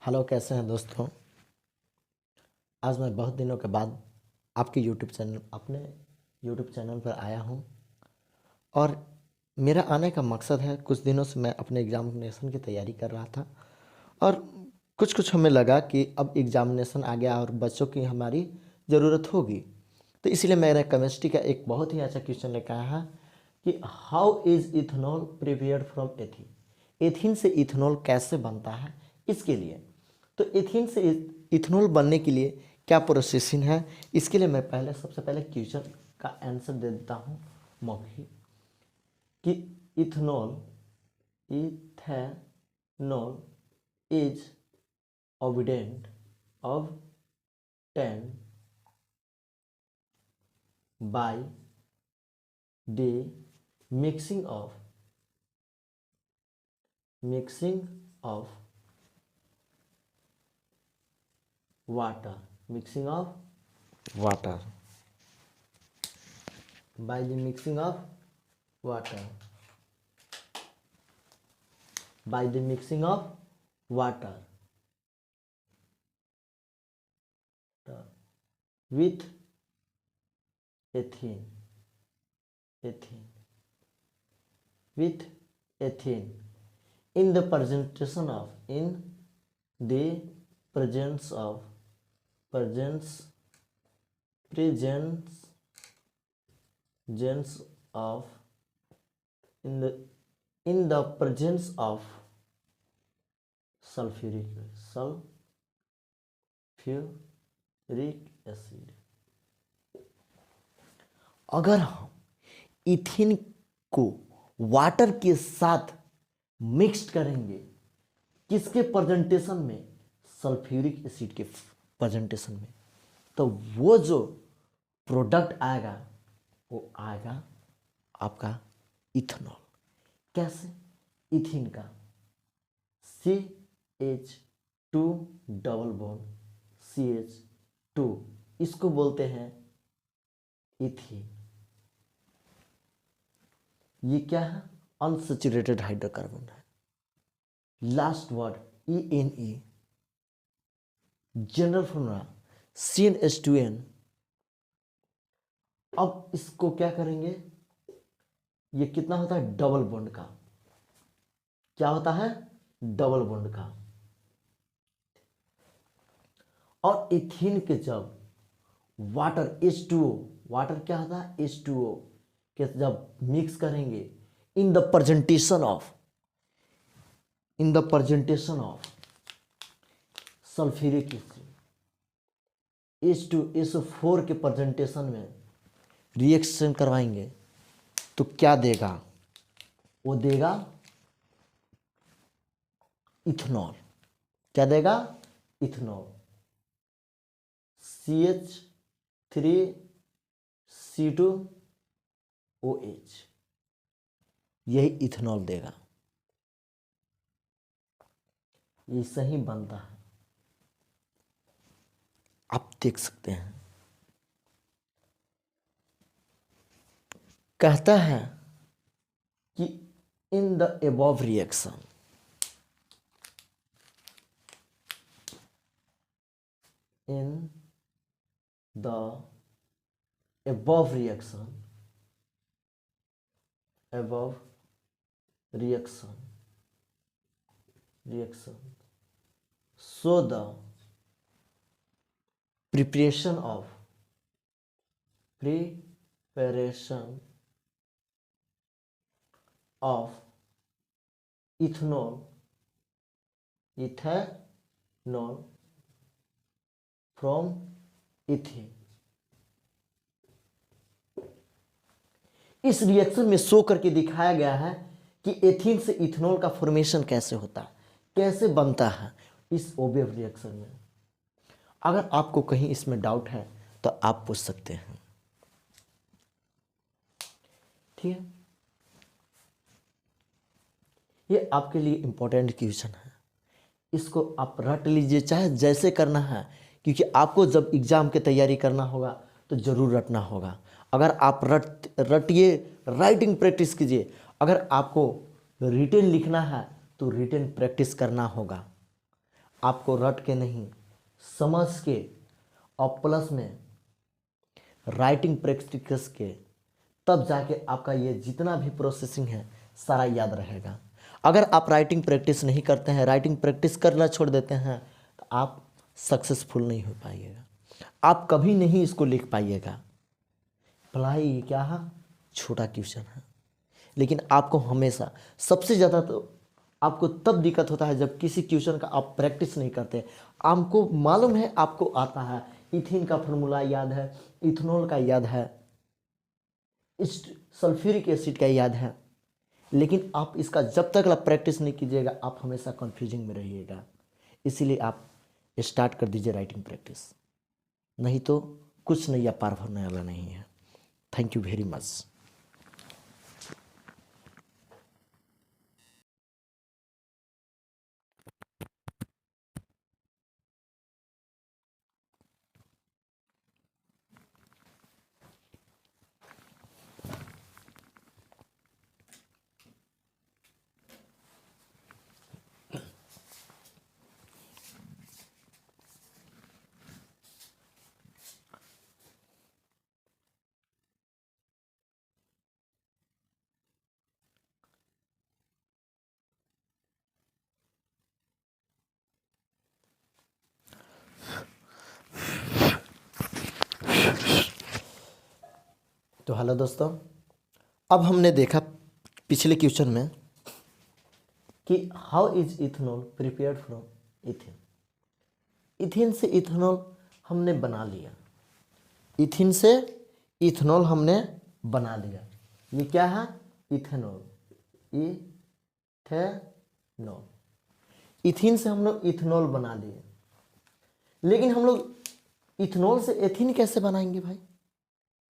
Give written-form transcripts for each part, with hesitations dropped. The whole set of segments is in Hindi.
हेलो, कैसे हैं दोस्तों। आज मैं बहुत दिनों के बाद आपके अपने यूट्यूब चैनल पर आया हूं और मेरा आने का मकसद है, कुछ दिनों से मैं अपने एग्ज़ामिनेशन की तैयारी कर रहा था और कुछ कुछ हमें लगा कि अब एग्ज़ामिनेशन आ गया और बच्चों की हमारी ज़रूरत होगी। तो इसलिए मैंने केमिस्ट्री का एक बहुत ही अच्छा क्वेश्चन लेकर आया है कि how is ethanol prepared from ethene. Ethene से इथेनॉल कैसे बनता है, इसके लिए। तो एथीन से इथेनॉल बनने के लिए क्या प्रोसेसिंग है, इसके लिए मैं सबसे पहले क्वेश्चन का आंसर दे देता हूँ मौखिक कि ethanol ethanol is obtained by the mixing of water by the mixing of water with ethene with ethene in the presence of presence of in the presence of sulfuric acid। अगर हम इथेन को वाटर के साथ मिक्स्ड करेंगे, किसके प्रेजेंटेशन में? सल्फ्यूरिक एसिड के प्रेजेंटेशन में, तो वो जो प्रोडक्ट आएगा वो आएगा आपका इथेनॉल। कैसे? इथेन का CH2 डबल बॉन्ड CH2, इसको बोलते हैं इथेन। ये क्या है? अनसैचुरेटेड हाइड्रोकार्बन है। Last word ENE, general formula CnH2n। अब इसको क्या करेंगे? ये कितना होता है? डबल बॉन्ड का। क्या होता है? डबल बॉन्ड का। और इथेन के जब वाटर H2O, वाटर क्या होता है? H2O के जब मिक्स करेंगे in the presentation of sulphuric acid, H2SO4 के प्रेजेंटेशन में रिएक्शन करवाएंगे तो क्या देगा? वो देगा इथेनॉल। क्या देगा? इथेनॉल। CH3C2OH, यही इथेनॉल देगा। ये सही बनता है, आप देख सकते हैं। कहता है कि in the above reaction so the preparation of ethanol from ethane। इस रिएक्शन में शो करके दिखाया गया है कि एथीन से इथेनॉल का फॉर्मेशन कैसे होता है, कैसे बनता है इस ओबेव रिएक्शन में। अगर आपको कहीं इसमें डाउट है तो आप पूछ सकते हैं, ठीक है। ये आपके लिए इंपॉर्टेंट क्वेश्चन है, इसको आप रट लीजिए, चाहे जैसे करना है, क्योंकि आपको जब एग्ज़ाम की तैयारी करना होगा तो ज़रूर रटना होगा। अगर आप रटिए, राइटिंग प्रैक्टिस कीजिए। अगर आपको रिटेन लिखना है तो रिटेन प्रैक्टिस करना होगा। आपको रट के नहीं, समझ के और प्लस में राइटिंग प्रैक्टिस के, तब जाके आपका ये जितना भी प्रोसेसिंग है सारा याद रहेगा। अगर आप राइटिंग प्रैक्टिस नहीं करते हैं, राइटिंग प्रैक्टिस करना छोड़ देते हैं, तो आप सक्सेसफुल नहीं हो पाइएगा, आप कभी नहीं इसको लिख पाइएगा। भलाई ये क्या है, छोटा क्वेश्चन है, लेकिन आपको हमेशा सबसे ज़्यादा तो आपको तब दिक्कत होता है जब किसी क्वेश्चन का आप प्रैक्टिस नहीं करते। आपको मालूम है, आपको आता है, इथिन का फॉर्मूला याद है, इथेनॉल का याद है, इस सल्फ्यूरिक एसिड का याद है, लेकिन आप इसका जब तक आप प्रैक्टिस नहीं कीजिएगा आप हमेशा कंफ्यूजिंग में रहिएगा। इसीलिए आप स्टार्ट कर दीजिए राइटिंग प्रैक्टिस, नहीं तो कुछ नहीं, आप पार होने वाला नहीं है। Thank you very much. तो हेलो दोस्तों, अब हमने देखा पिछले क्वेश्चन में कि how is ethanol prepared from इथिन। इथिन से इथेनॉल हमने बना लिया, इथिन से इथेनॉल हमने बना लिया। ये क्या है, इथेनॉल, इथेनॉल। इथिन से हम लोग इथेनॉल बना लिए, लेकिन हम लोग इथेनॉल से एथिन कैसे बनाएंगे भाई?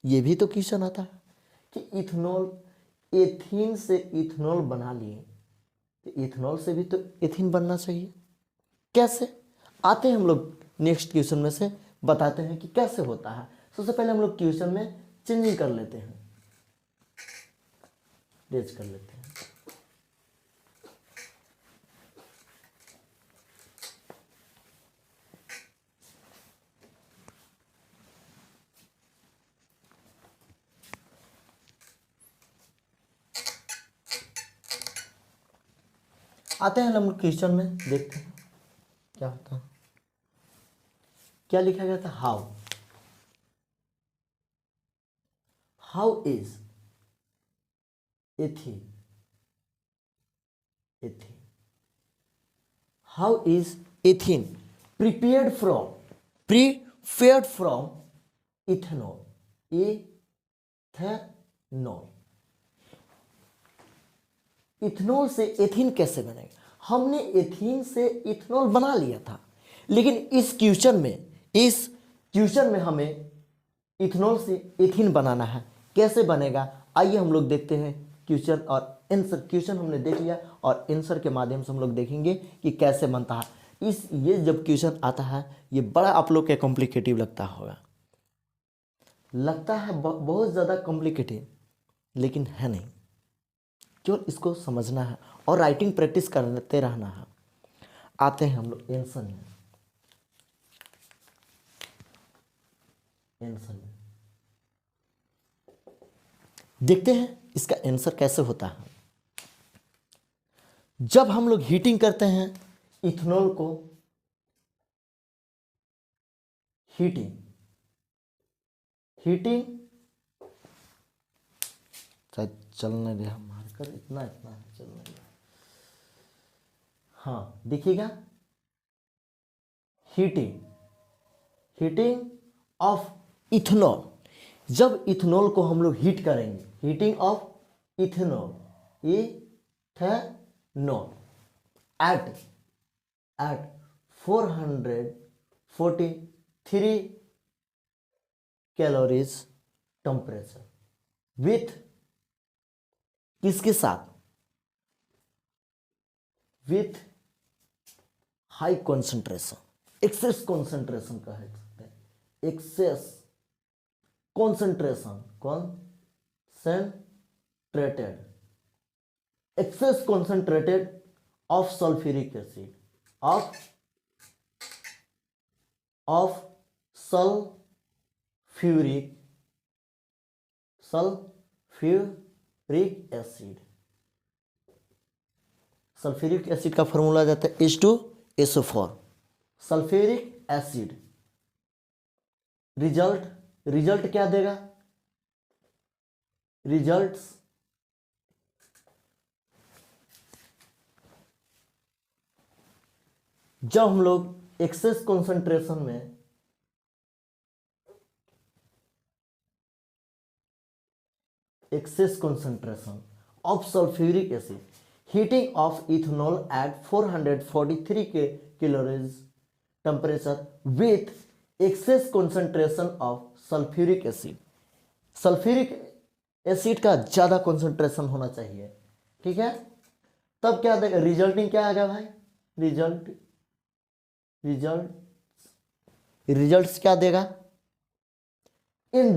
ये भी तो क्वेश्चन आता है कि इथेनॉल, एथिन से इथेनॉल बना लिए, तो इथेनॉल से भी तो एथिन बनना चाहिए। कैसे? आते हैं हम लोग नेक्स्ट क्वेश्चन में से बताते हैं कि कैसे होता है। सबसे पहले हम लोग क्वेश्चन में चेंजिंग कर लेते हैं, रेज कर लेते हैं। आते हैं हम लोग क्वेश्चन में, देखते हैं क्या होता है। क्या लिखा गया था, how, how is ethyne, ethyne, how is ethyne prepared from ethanol, ethanol. Ethanol से एथिन कैसे बनेगा? हमने एथिन से इथेनॉल बना लिया था, लेकिन इस क्वेश्चन में हमें इथेनॉल से एथिन बनाना है। कैसे बनेगा, आइए हम लोग देखते हैं क्वेश्चन और आंसर। क्वेश्चन हमने देख लिया और आंसर के माध्यम से हम लोग देखेंगे कि कैसे बनता है। ये जब क्वेश्चन आता है, ये बड़ा आप लोग के कॉम्प्लिकेटिव लगता होगा, लगता है बहुत ज़्यादा कॉम्प्लिकेटिव, लेकिन है नहीं। केवल इसको समझना है और राइटिंग प्रैक्टिस करते रहना है। आते हैं हम लोग आंसर में। देखते हैं इसका आंसर कैसे होता है। जब हम लोग हीटिंग करते हैं इथेनॉल को, हीटिंग शायद चलने दे, हम मारकर इतना है चलने दे। हाँ देखिएगा, हीटिंग ऑफ इथेनॉल। जब इथेनॉल को हम लोग हीट करेंगे, heating of ethanol, ethanol at 443 calories temperature, with किसके साथ, with high concentration, excess concentration कह सकते हैं, excess concentration, excess concentrated of sulphuric acid, of of sulphuric acid. Sulphuric acid का फॉर्मूला जाता है H2SO4। सल्फ्यूरिक एसिड रिजल्ट क्या देगा? रिजल्ट्स जब हम लोग एक्सेस कॉन्सेंट्रेशन में of sulphuric acid, heating of ethanol at 443 calories temperature with excess concentration of sulphuric acid. Sulphuric acid का ज्यादा कॉन्सेंट्रेशन होना चाहिए, ठीक है। तब क्या देगा? रिजल्टिंग क्या आएगा भाई? रिजल्ट्स क्या देगा? इन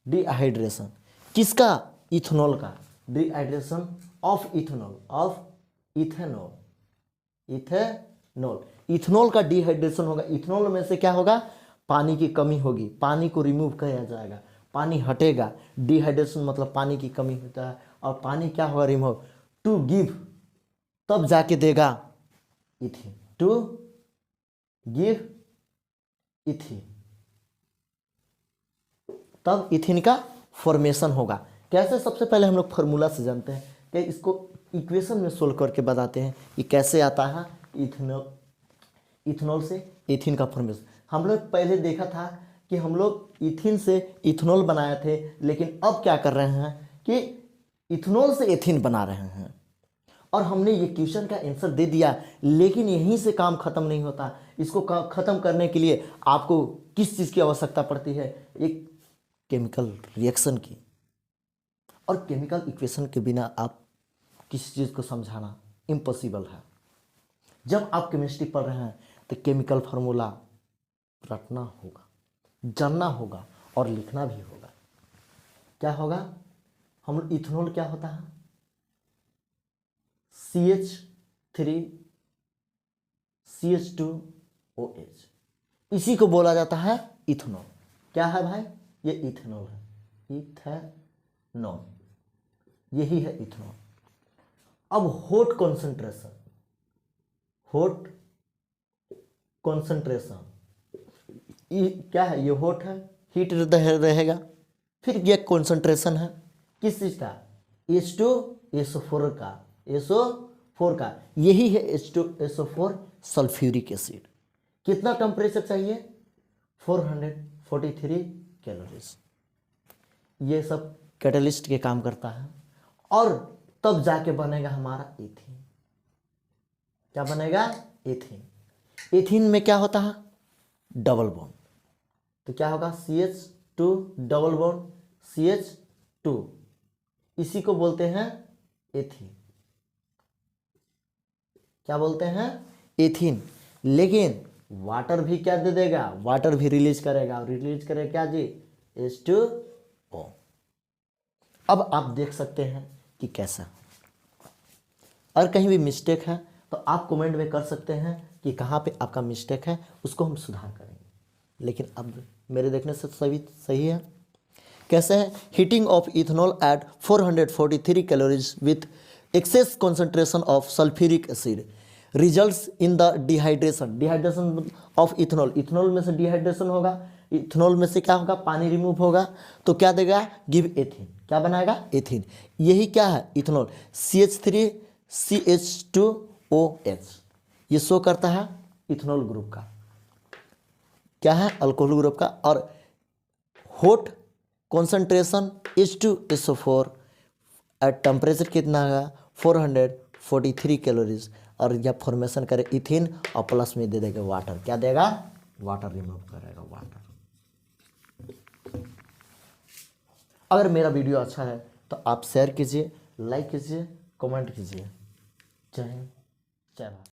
डिहाइड्रेशन किसका? इथेनॉल का। डिहाइड्रेशन ऑफ इथेनॉल का डिहाइड्रेशन होगा। इथेनॉल में से क्या होगा? पानी की कमी होगी, पानी को रिमूव किया जाएगा, पानी हटेगा। डिहाइड्रेशन मतलब पानी की कमी होता है, और पानी क्या होगा? रिमूव टू गिव, तब जाके देगा इथीन। टू गिव इथीन, तब इथीन का फॉर्मेशन होगा। कैसे? सबसे पहले हम लोग फॉर्मूला से जानते हैं कि इसको इक्वेशन में सोल्व करके बताते हैं ये कैसे आता है। इथेनॉल से इथीन का फॉर्मेशन हम लोग पहले देखा था कि हम लोग इथीन से इथेनॉल बनाए थे, लेकिन अब क्या कर रहे हैं कि इथेनॉल से एथीन बना रहे हैं। और हमने ये क्वेश्चन का आंसर दे दिया, लेकिन यहीं से काम खत्म नहीं होता। इसको खत्म करने के लिए आपको किस चीज़ की आवश्यकता पड़ती है? एक केमिकल रिएक्शन की। और केमिकल इक्वेशन के बिना आप किसी चीज़ को समझाना इम्पॉसिबल है। जब आप केमिस्ट्री पढ़ रहे हैं तो केमिकल फार्मूला रटना होगा, जानना होगा और लिखना भी होगा। क्या होगा? हम इथेनॉल क्या होता है? CH3CH2OH, इसी को बोला जाता है इथेनॉल। क्या है भाई? ये इथेनॉल है, इथेनॉल, यही है इथेनॉल। अब होट कॉन्सेंट्रेशन क्या है? ये होट है, हीट रहेगा। फिर ये कॉन्सेंट्रेशन है किस चीज का? H2SO4 का, यही है H2SO4 सल्फ्यूरिक एसिड। कितना टेम्परेचर चाहिए? 443 कैलोरीज। ये सब कैटलिस्ट के काम करता है, और तब जाके बनेगा हमारा एथीन। क्या बनेगा? एथीन। एथीन में क्या होता है? Double bond. तो क्या होगा? CH2 डबल बॉन्ड CH2, इसी को बोलते हैं एथीन। क्या बोलते हैं? एथीन। लेकिन वाटर भी क्या दे देगा? वाटर भी रिलीज करेगा। रिलीज करेगा क्या जी? H2O। अब आप देख सकते हैं कि कैसा। और कहीं भी मिस्टेक है तो आप कमेंट में कर सकते हैं कि कहाँ पे आपका मिस्टेक है, उसको हम सुधार करेंगे। लेकिन अब मेरे देखने से सभी सही है। कैसे है? Heating of ethanol at 443 calories with excess concentration of sulphuric acid results in the dehydration of ethanol. Ethanol में से डिहाइड्रेशन होगा, इथेनॉल में से क्या होगा? पानी रिमूव होगा, तो क्या देगा? Give ethene. क्या बनाएगा? एथीन। यही क्या है? इथेनॉल। CH3CH2OH, ये शो करता है इथेनॉल ग्रुप का। क्या है? अल्कोहल ग्रुप का। और होट कॉन्सेंट्रेशन H2SO4 एट टेम्परेचर कितना है? 443 कैलोरीज। और जब फॉर्मेशन करे इथीन, और प्लस में दे देगा वाटर। क्या देगा? वाटर रिमूव करेगा, वाटर। अगर मेरा वीडियो अच्छा है तो आप शेयर कीजिए, लाइक कीजिए, कमेंट कीजिए। जय हिंद, जय भारत।